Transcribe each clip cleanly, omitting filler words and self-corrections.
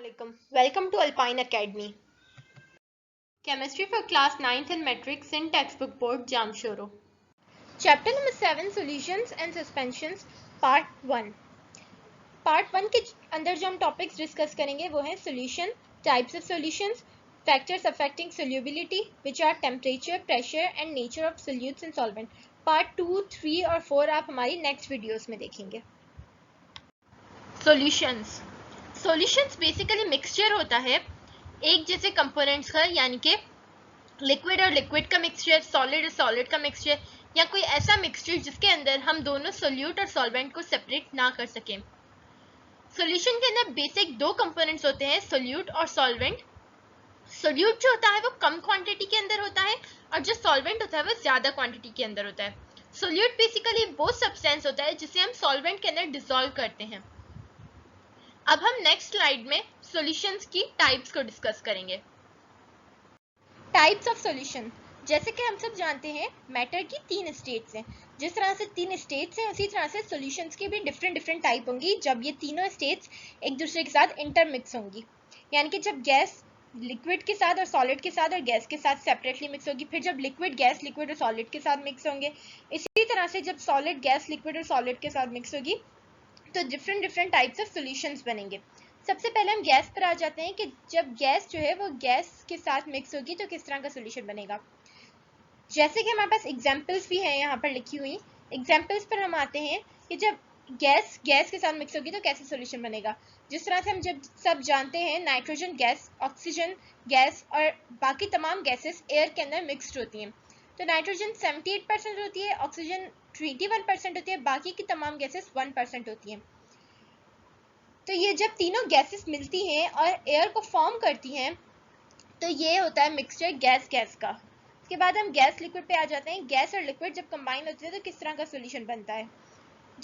Assalamualaikum. Welcome to Alpine Academy. Chemistry for class 9th and metrics in textbook board Jamshoro. Chapter number 7 Solutions and Suspensions Part 1. Part 1 के अंदर जो हम topics discuss करेंगे वो है solution, types of solutions, factors affecting solubility which are temperature, pressure and nature of solutes and solvent. Part 2, 3 और 4 आप हमारी नेक्स्ट वीडियोस में देखेंगे. Solutions. सॉल्यूशंस बेसिकली मिक्सचर होता है एक जैसे कंपोनेंट्स का, यानी कि लिक्विड और लिक्विड का मिक्सचर, सॉलिड और सॉलिड का मिक्सचर, या कोई ऐसा मिक्सचर जिसके अंदर हम दोनों सोल्यूट और सॉल्वेंट को सेपरेट ना कर सकें. सॉल्यूशन के अंदर बेसिक दो कंपोनेंट्स होते हैं, सोल्यूट और सॉल्वेंट. सोल्यूट जो होता है वो कम क्वांटिटी के अंदर होता है और जो सॉल्वेंट होता है वो ज्यादा क्वांटिटी के अंदर होता है. सोल्यूट बेसिकली वो सब्सटेंस होता है जिसे हम सॉल्वेंट के अंदर डिसॉल्व करते हैं. अब हम नेक्स्ट स्लाइड में सॉल्यूशंस की टाइप्स को डिस्कस करेंगे. Types of solution. जैसे कि हम सब जानते हैं मैटर की तीन स्टेट्स हैं. जिस तरह से तीन स्टेट्स हैं उसी तरह से सॉल्यूशंस की भी डिफरेंट टाइप होंगी जब ये तीनों स्टेट्स एक दूसरे के साथ इंटरमिक्स होंगी. यानी कि जब गैस लिक्विड के साथ और सॉलिड के साथ और गैस के साथ सेपरेटली मिक्स होगी, फिर जब लिक्विड गैस लिक्विड और सॉलिड के साथ मिक्स होंगे, इसी तरह से जब सॉलिड गैस लिक्विड और सॉलिड के साथ मिक्स होगी तो डिफरेंट टाइप्स ऑफ सॉल्यूशंस बनेंगे. सबसे पहले हम गैस पर आ जाते हैं कि जब गैस जो है वो गैस के साथ मिक्स होगी तो किस तरह का सॉल्यूशन बनेगा. जैसे कि हमारे पास एग्जांपल्स भी हैं यहाँ पर लिखी हुई. एग्जांपल्स पर हम आते हैं कि जब गैस के साथ मिक्स होगी तो कैसे सॉल्यूशन बनेगा. जिस तरह से हम जब सब जानते हैं नाइट्रोजन गैस, ऑक्सीजन गैस और बाकी तमाम गैसेस एयर के अंदर मिक्सड होती हैं. तो नाइट्रोजन 78% होती है, ऑक्सीजन 21% होती है, बाकी की तमाम गैसेस 1% होती हैं. तो ये जब तीनों गैसेस मिलती हैं और एयर को फॉर्म करती हैं तो ये होता है मिक्सचर गैस का. उसके बाद हम गैस लिक्विड पे आ जाते हैं. गैस और लिक्विड जब कंबाइन होते हैं तो किस तरह का सॉल्यूशन बनता है.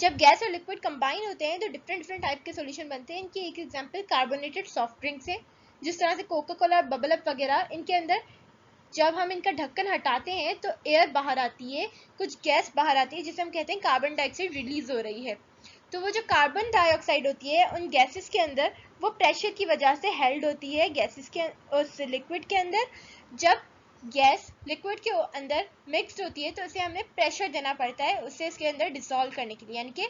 जब गैस और लिक्विड कंबाइन होते हैं तो डिफरेंट टाइप के सॉल्यूशन बनते हैं. इनकी एक एग्जांपल कार्बोनेटेड सॉफ्ट ड्रिंक्स है, जिस तरह से कोका कोला, बबल अप वगैरह. इनके अंदर जब हम इनका ढक्कन हटाते हैं तो एयर बाहर आती है, कुछ गैस बाहर आती है जिसे हम कहते हैं कार्बन डाइऑक्साइड रिलीज हो रही है. तो वो जो कार्बन डाइऑक्साइड होती है उन गैसेस के अंदर वो प्रेशर की वजह से हेल्ड होती है गैसेस के उस लिक्विड के अंदर. जब गैस लिक्विड के अंदर मिक्स्ड होती है तो उसे हमें प्रेशर देना पड़ता है उसे इसके अंदर डिसॉल्व करने के लिए, यानी कि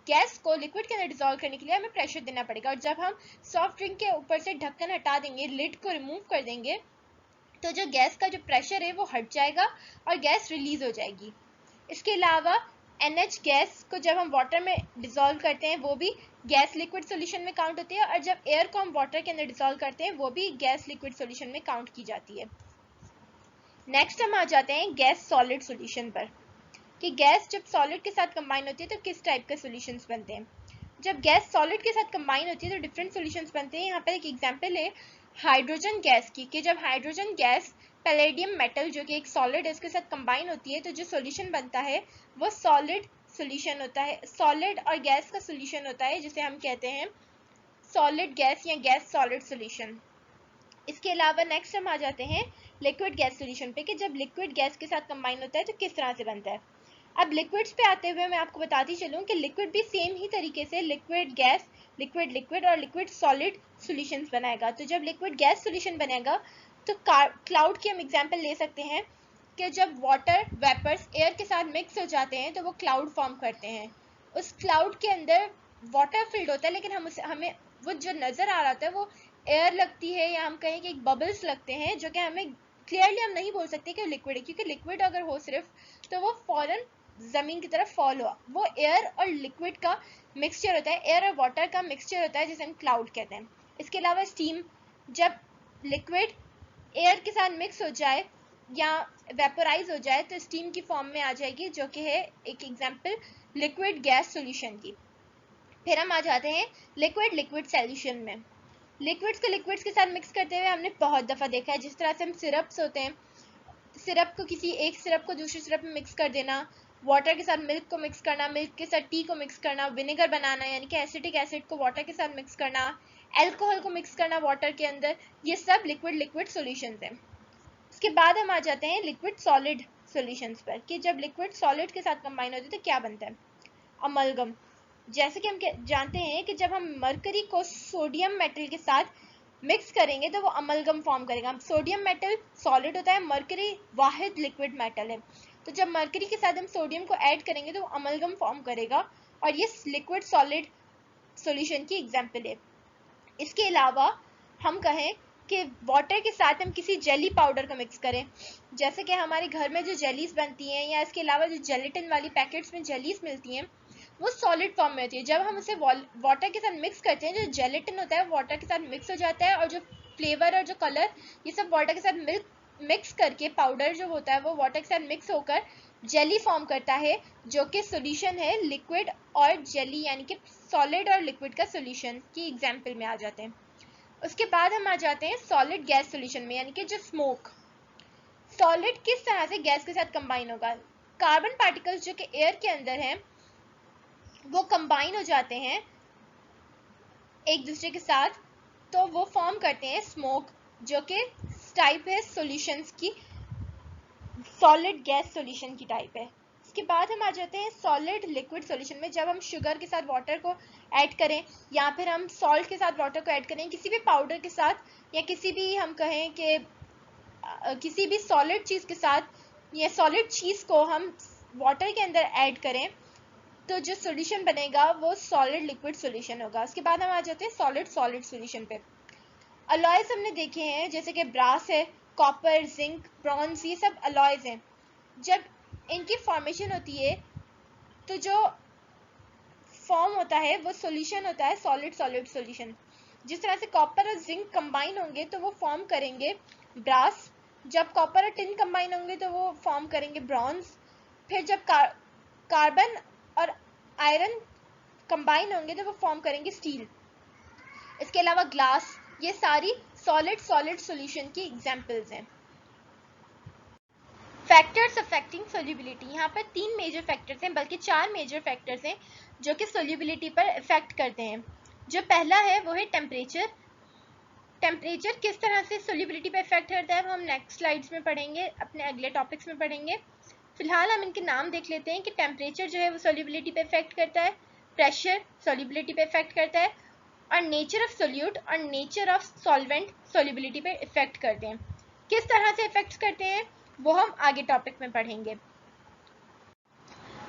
गैस को लिक्विड के अंदर डिसॉल्व करने के लिए हमें प्रेशर देना पड़ेगा. और जब हम सॉफ्ट ड्रिंक के ऊपर से ढक्कन हटा देंगे, लिड को रिमूव कर देंगे, तो जो गैस का जो प्रेशर है वो हट जाएगा और गैस रिलीज हो जाएगी. इसके अलावा NH गैस को जब हम वाटर में डिसॉल्व करते हैं वो भी गैस लिक्विड सॉल्यूशन में काउंट होती है, और जब एयर को हम वाटर के अंदर डिसॉल्व करते हैं वो भी गैस लिक्विड सॉल्यूशन में काउंट की जाती है. नेक्स्ट हम आ जाते हैं गैस सॉलिड सॉल्यूशन पर कि गैस जब सॉलिड के साथ कंबाइन होती है तो किस टाइप के सॉल्यूशंस बनते हैं. जब गैस सॉलिड के साथ कंबाइन होती है तो डिफरेंट सॉल्यूशंस बनते हैं. यहाँ पर एक एग्जांपल है हाइड्रोजन गैस की कि जब हाइड्रोजन गैस पैलेडियम मेटल जो कि एक सॉलिड है उसके साथ कंबाइन होती है तो जो सॉल्यूशन बनता है वो सॉलिड सॉल्यूशन होता है. सॉलिड और गैस का सॉल्यूशन होता है जिसे हम कहते हैं सॉलिड गैस या गैस सॉलिड सॉल्यूशन. इसके अलावा नेक्स्ट हम आ जाते हैं लिक्विड गैस सॉल्यूशन पे कि जब लिक्विड गैस के साथ कंबाइन होता है तो किस तरह से बनता है. अब लिक्विड्स पे आते हुए मैं आपको बताती चलूँ कि लिक्विड भी सेम ही तरीके से लिक्विड गैस, लिक्विड और लिक्विड सॉलिड सॉल्यूशंस बनाएगा. तो जब लिक्विड गैस सॉल्यूशन बनेगा तो क्लाउड की हम एग्जांपल ले सकते हैं कि जब वाटर वेपर्स एयर के साथ मिक्स हो जाते हैं तो वो क्लाउड फॉर्म करते हैं. उस क्लाउड के अंदर वाटर फिल्ड होता है लेकिन हमें वो जो नज़र आ रहा था वो एयर लगती है या हम कहें कि एक बबल्स लगते हैं जो कि हमें क्लियरली हम नहीं बोल सकते कि लिक्विड है, क्योंकि लिक्विड अगर हो सिर्फ तो वो फौरन जमीन की तरफ फॉल हुआ. वो एयर और लिक्विड का मिक्सचर होता है, एयर और वाटर का मिक्सचर होता है जिसे हम क्लाउड कहते हैं. इसके अलावा स्टीम, जब लिक्विड एयर के साथ मिक्स हो जाए या वेपोराइज हो जाए तो स्टीम की फॉर्म में आ जाएगी, जो कि है एक एग्जांपल लिक्विड गैस सॉल्यूशन की. फिर हम आ जाते हैं लिक्विड सॉल्यूशन में. लिक्विड्स को लिक्विड्स के साथ मिक्स करते हुए हमने बहुत दफ़ा देखा है. जिस तरह से हम सिरप्स होते हैं, सिरप को किसी एक सिरप को दूसरे सिरप में मिक्स कर देना, वाटर के साथ मिल्क को मिक्स करना, मिल्क के साथ टी को मिक्स करना, विनेगर बनाना यानी कि एसिटिक एसिड को वाटर के साथ मिक्स करना, अल्कोहल को मिक्स करना वाटर के अंदर, ये सब लिक्विड सॉल्यूशंस हैं. उसके बाद हम आ जाते हैं लिक्विड सॉलिड सॉल्यूशंस पर कि जब लिक्विड सॉलिड के साथ कंबाइन होते हैं तो क्या बनता है. अमलगम. जैसे कि हम जानते हैं कि जब हम मरकरी को सोडियम मेटल के साथ मिक्स करेंगे तो वो अमलगम फॉर्म करेगा। सोडियम मेटल सॉलिड होता है, मरकरी वाहिद लिक्विड मेटल है, तो जब मरकरी के साथ हम सोडियम को ऐड करेंगे तो वो अमलगम फॉर्म करेगा और ये लिक्विड सॉलिड सॉल्यूशन की एग्जांपल है। इसके अलावा हम कहें कि वाटर के साथ हम किसी जेली पाउडर को मिक्स करें, जैसे कि हमारे घर में जो जेलीज बनती हैं या इसके अलावा जो जेलेटिन वाली पैकेट्स में जेलीज मिलती हैं वो सॉलिड फॉर्म में होती है। जब हम उसे वाटर के साथ मिक्स करते हैं, जो जेलेटिन होता है वाटर के साथ मिक्स हो जाता है और जो फ्लेवर और जो कलर ये सब वाटर के साथ मिक्स करके पाउडर जो होता है वो वाटर के साथ मिक्स होकर जेली फॉर्म करता है, जो कि सॉल्यूशन है लिक्विड और जेली, यानी कि सॉलिड और लिक्विड का सॉल्यूशन की एग्जांपल में आ जाते हैं। उसके बाद हम आ जाते हैं सॉलिड गैस सॉल्यूशन में, यानी कि जो स्मोक। सॉलिड किस तरह से गैस के साथ कंबाइन होगा? कार्बन पार्टिकल्स जो कि एयर के अंदर हैं वो कंबाइन हो जाते हैं एक दूसरे के साथ, तो वो फॉर्म करते हैं स्मोक, जो कि टाइप है सॉल्यूशंस की, सॉलिड गैस सॉल्यूशन की टाइप है। इसके बाद हम आ जाते हैं सॉलिड लिक्विड सॉल्यूशन में। जब हम शुगर के साथ वाटर को ऐड करें या फिर हम सॉल्ट के साथ वाटर को ऐड करें, किसी भी पाउडर के साथ या किसी भी हम कहें कि किसी भी सॉलिड चीज़ के साथ या सॉलिड चीज़ को हम वाटर के अंदर ऐड करें तो जो सॉल्यूशन बनेगा वो सॉलिड लिक्विड सॉल्यूशन होगा। उसके बाद हम आ जाते हैं सॉलिड सॉलिड सॉल्यूशन पे। अलॉयज हमने देखे हैं, जैसे कि ब्रास है, कॉपर, जिंक, ब्रॉन्ज, ये सब अलॉयज हैं। जब इनकी फॉर्मेशन होती है तो जो फॉर्म होता है वो सॉल्यूशन होता है सॉलिड सॉलिड सॉल्यूशन। जिस तरह से कॉपर और जिंक कंबाइन होंगे तो वो फॉर्म करेंगे ब्रास, जब कॉपर और टिन कंबाइन होंगे तो वो फॉर्म करेंगे ब्रॉन्ज, फिर जब कार्बन और आयरन कंबाइन होंगे तो वो फॉर्म करेंगे स्टील। इसके अलावा ग्लास, ये सारी सॉलिड सॉलिड सॉल्यूशन की एग्जांपल्स हैं। फैक्टर्स अफेक्टिंग सोल्यूबिलिटी, यहाँ पर 3 मेजर फैक्टर्स हैं, बल्कि 4 मेजर फैक्टर्स हैं जो कि सोल्यूबिलिटी पर इफेक्ट करते हैं। जो पहला है वो है टेम्परेचर। टेम्परेचर किस तरह से सोल्यूबिलिटी पर इफेक्ट करता है वो हम नेक्स्ट स्लाइड्स में पढ़ेंगे, अपने अगले टॉपिक्स में पढ़ेंगे। फिलहाल हम इनके नाम देख लेते हैं कि टेम्परेचर जो है वो सोल्यूबिलिटी पे इफेक्ट करता है, प्रेशर सोल्यूबिलिटी पे इफेक्ट करता है, और नेचर ऑफ सोल्यूट और नेचर ऑफ सॉल्वेंट सोल्यूबिलिटी पे इफेक्ट करते हैं। किस तरह से इफेक्ट करते हैं वो हम आगे टॉपिक में पढ़ेंगे।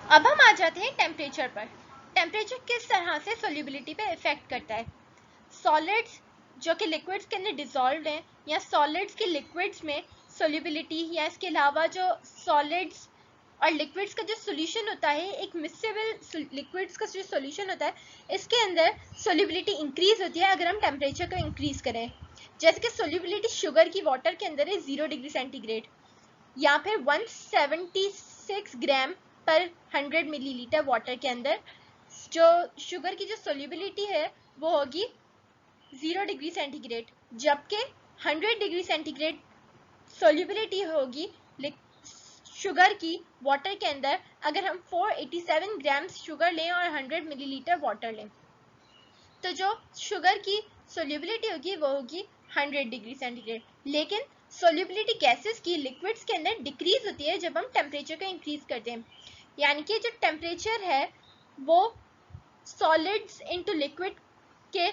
अब हम आ जाते हैं टेम्परेचर पर। टेम्परेचर किस तरह से सोल्यूबिलिटी पे इफेक्ट करता है? सॉलिड्स जो कि लिक्विड्स के अंदर डिसॉल्व हैं या सॉलिड्स के लिक्विड्स में सोल्यूबिलिटी, या इसके अलावा जो सॉलिड्स और लिक्विड्स का जो सॉल्यूशन होता है, एक मिक्सेबल लिक्विड्स का जो सॉल्यूशन होता है, इसके अंदर सोल्यूबिलिटी इंक्रीज होती है अगर हम टेम्परेचर को इंक्रीज करें। जैसे कि सोल्यूबिलिटी शुगर की वाटर के अंदर है 0 डिग्री सेंटीग्रेड, या फिर 176 ग्राम पर 100 मिलीलीटर वाटर के अंदर जो शुगर की जो सोल्यूबिलिटी है वो होगी 0 डिग्री सेंटीग्रेड, जबकि 100 डिग्री सेंटीग्रेड सोल्यूबिलिटी होगी शुगर की वाटर के अंदर अगर हम 487 ग्राम शुगर लें और 100 मिलीलीटर वाटर लें, तो जो शुगर की सोल्यूबिलिटी होगी वो होगी 100 डिग्री सेंटीग्रेड। लेकिन सोल्यूबिलिटी गैसेस की लिक्विड्स के अंदर डिक्रीज होती है जब हम टेम्परेचर को इंक्रीज करते हैं, यानी कि जो टेम्परेचर है वो सॉलिड्स इनटू लिक्विड के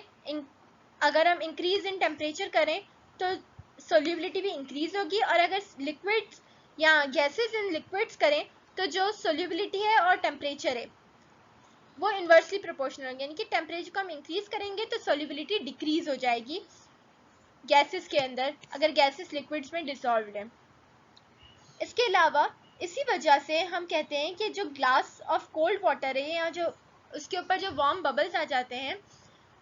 अगर हम इंक्रीज इन टेम्परेचर करें तो सोल्यूबिलिटी भी इंक्रीज होगी, और अगर लिक्विड्स या गैसेस इन लिक्विड्स करें तो जो सोल्यूबिलिटी है और टेम्परेचर है वो इन्वर्सली प्रोपोर्शनल होंगे, यानी कि टेम्परेचर को हम इंक्रीज करेंगे तो सोल्यूबिलिटी डिक्रीज हो जाएगी गैसेस के अंदर अगर गैसेस लिक्विड्स में डिसॉल्व्ड है। इसके अलावा इसी वजह से हम कहते हैं कि जो ग्लास ऑफ कोल्ड वाटर है या जो उसके ऊपर जो वार्म बबल्स आ जाते हैं,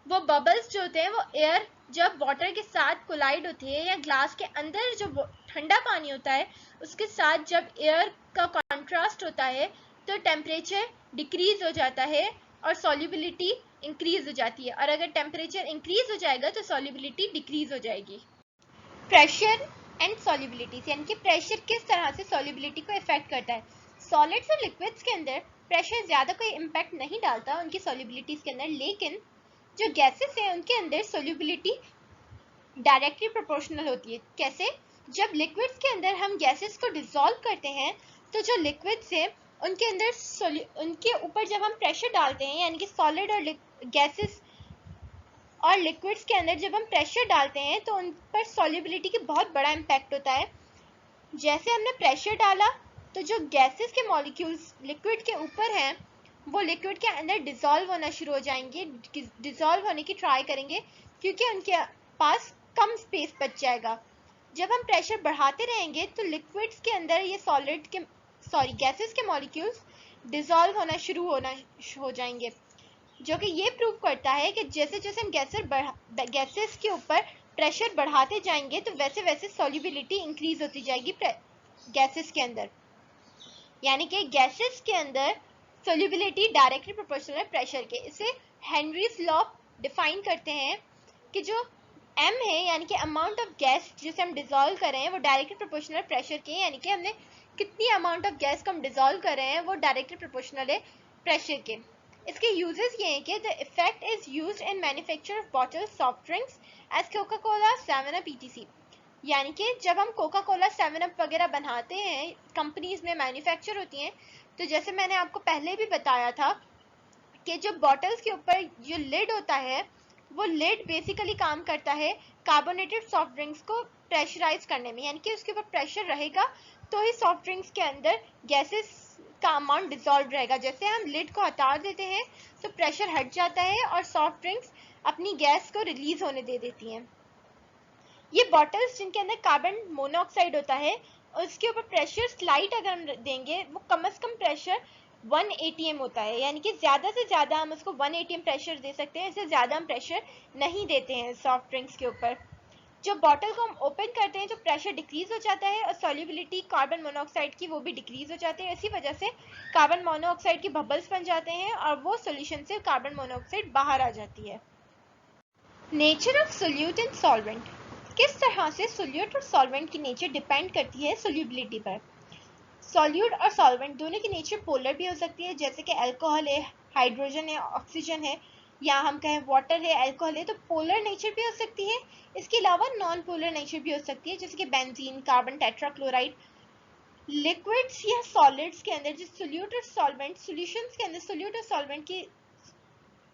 वो बबल्स जो होते हैं वो एयर जब वाटर के साथ कोलाइड होती है या ग्लास के अंदर जो ठंडा पानी होता है उसके साथ जब एयर का कॉन्ट्रास्ट होता है तो टेम्परेचर डिक्रीज हो जाता है और सॉल्युबिलिटी इंक्रीज हो जाती है, और अगर टेम्परेचर इंक्रीज हो जाएगा तो सॉल्युबिलिटी डिक्रीज हो जाएगी। प्रेशर एंड सॉल्युबिलिटी, यानी कि प्रेशर किस तरह से सॉल्युबिलिटी को इफेक्ट करता है। सॉलिड्स और लिक्विड्स के अंदर प्रेशर ज़्यादा कोई इम्पैक्ट नहीं डालता उनकी सॉल्युबिलिटीज के अंदर, लेकिन जो गैसेस हैं उनके अंदर सॉल्युबिलिटी डायरेक्टली प्रोपोर्शनल होती है। कैसे? जब लिक्विड्स के अंदर हम गैसेस को डिसॉल्व करते हैं तो जो लिक्विड्स हैं उनके अंदर उनके ऊपर जब हम प्रेशर डालते हैं, यानी कि सॉलिड और गैसेस और लिक्विड्स के अंदर जब हम प्रेशर डालते हैं तो उन पर सॉल्युबिलिटी की बहुत बड़ा इम्पैक्ट होता है। जैसे हमने प्रेशर डाला तो जो गैसेस के मॉलिक्यूल्स लिक्विड के ऊपर हैं वो लिक्विड के अंदर डिसॉल्व होना शुरू हो जाएंगे, डिसॉल्व होने की ट्राई करेंगे क्योंकि उनके पास कम स्पेस बच जाएगा। जब हम प्रेशर बढ़ाते रहेंगे तो लिक्विड्स के अंदर ये गैसेस के मॉलिक्यूल्स डिसॉल्व होना शुरू हो जाएंगे, जो कि ये प्रूव करता है कि जैसे जैसे हम गैसेस के ऊपर प्रेशर बढ़ाते जाएंगे तो वैसे वैसे सॉल्युबिलिटी इंक्रीज होती जाएगी गैसेस के अंदर। यानी कि गैसेस के अंदर सॉल्युबिलिटी डायरेक्टली प्रोपोर्शनल है प्रेशर के। इसे हेनरीज लॉ डिफाइन करते हैं कि जो m है यानी कि अमाउंट ऑफ गैस जिसे हम डिसॉल्व कर रहे हैं वो डायरेक्टली प्रोपोर्शनल है प्रेशर के, यानी कि हमने कितनी अमाउंट ऑफ गैस को हम डिसॉल्व कर रहे हैं वो डायरेक्टली प्रोपोर्शनल है प्रेशर के। इसके यूजेस ये हैं कि the effect is used in manufacture of bottle soft drinks as Coca Cola, 7up etc। यानी कि जब हम कोका कोला 7up वगैरह बनाते हैं, कंपनीज में मैन्युफैक्चर होती हैं, तो जैसे मैंने आपको पहले भी बताया था कि जो बॉटल्स के ऊपर जो लिड होता है वो लिड बेसिकली काम करता है कार्बोनेटेड सॉफ्ट ड्रिंक्स को प्रेशराइज करने में, यानी कि उसके ऊपर प्रेशर रहेगा तो ही सॉफ्ट ड्रिंक्स के अंदर गैसेस का अमाउंट डिसॉल्व रहेगा। जैसे हम लिड को हटा देते हैं तो प्रेशर हट जाता है और सॉफ्ट ड्रिंक्स अपनी गैस को रिलीज होने दे देती हैं। ये बॉटल्स जिनके अंदर कार्बन मोनोऑक्साइड होता है उसके ऊपर प्रेशर स्लाइड अगर हम देंगे वो कम से कम प्रेशर 1 atm होता है, यानी कि ज़्यादा से ज़्यादा हम उसको 1 atm प्रेशर दे सकते हैं, इससे ज़्यादा हम प्रेशर नहीं देते हैं सॉफ्ट ड्रिंक्स के ऊपर। जब बॉटल को हम ओपन करते हैं तो प्रेशर डिक्रीज हो जाता है और सॉल्युबिलिटी कार्बन मोनोऑक्साइड की वो भी डिक्रीज हो जाती है। इसी वजह से कार्बन मोनोऑक्साइड के बबल्स बन जाते हैं और वो सोल्यूशन से कार्बन मोनोऑक्साइड बाहर आ जाती है। Nature of solute and solvent. किस तरह से सोल्यूट और सॉल्वेंट की नेचर डिपेंड करती है सोल्यूबिलिटी पर। सॉल्यूट और सॉल्वेंट दोनों की नेचर पोलर भी हो सकती है, जैसे कि अल्कोहल है, हाइड्रोजन है, ऑक्सीजन है, या हम कहें वाटर है, अल्कोहल है, तो पोलर नेचर भी हो सकती है। इसके अलावा नॉन पोलर नेचर भी हो सकती है, जैसे कि बेंजीन, कार्बन टेट्राक्लोराइड। लिक्विड्स या सॉलिड्स के अंदर जो सोल्यूट और सॉल्वेंट सॉल्यूशंस के अंदर सोल्यूट और सॉल्वेंट की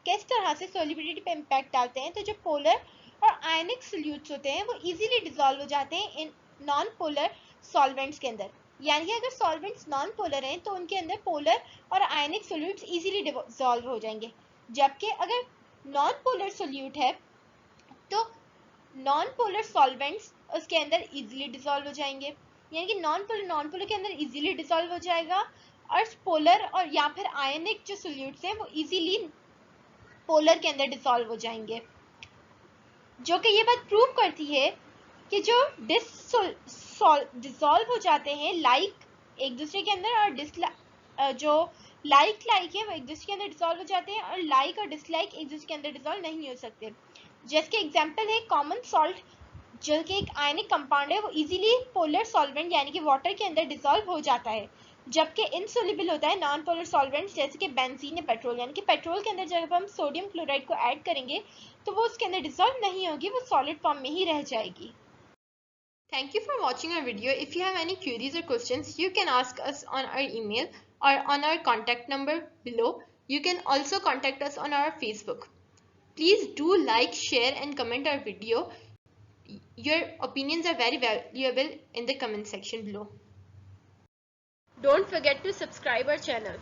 किस तरह से सोल्युबिलिटी पे इम्पैक्ट डालते हैं, तो जो पोलर और आयनिक सोल्यूट्स होते हैं वो इजीली डिसॉल्व हो जाते हैं इन नॉन पोलर सॉल्वेंट्स के अंदर। यानी कि अगर सॉल्वेंट्स नॉन पोलर हैं तो उनके अंदर पोलर और आयनिक सोल्यूट्स इजीली डिसॉल्व हो जाएंगे, जबकि अगर नॉन पोलर सोल्यूट है तो नॉन पोलर सॉल्वेंट्स उसके अंदर इजीली डिसॉल्व हो जाएंगे। यानी कि नॉन पोलर के अंदर इजीली डिसॉल्व हो जाएगा और पोलर और या फिर आयनिक जो सोल्यूट्स हैं वो इजीली पोलर के अंदर डिसॉल्व हो जाएंगे, जो कि ये बात प्रूव करती है कि जो डिसॉल्व हो जाते हैं लाइक एक दूसरे के अंदर और जो लाइक है वो एक दूसरे के अंदर डिसॉल्व हो जाते हैं और लाइक और डिसलाइक एक दूसरे के अंदर डिसॉल्व नहीं हो सकते। जिसके एग्जांपल है कॉमन सॉल्ट, जो कि एक आयनिक कंपाउंड है, वो इजीली पोलर सॉल्वेंट यानी कि वाटर के अंदर डिसॉल्व हो जाता है, जबकि इनसोल्युबल होता है नॉन पोलर सॉल्वेंट्स जैसे कि बेंजीन या पेट्रोल। यानी कि पेट्रोल के अंदर जब हम सोडियम क्लोराइड को ऐड करेंगे तो वो उसके अंदर डिसॉल्व नहीं होगी, वो सॉलिड फॉर्म में ही रह जाएगी। Thank you for watching our video. If you have any queries or questions, you can ask us on our email or on our contact number below. You can also contact us on our Facebook. Please do like, share and comment our video. Your opinions are very valuable in the comment section below. Don't forget to subscribe our channel.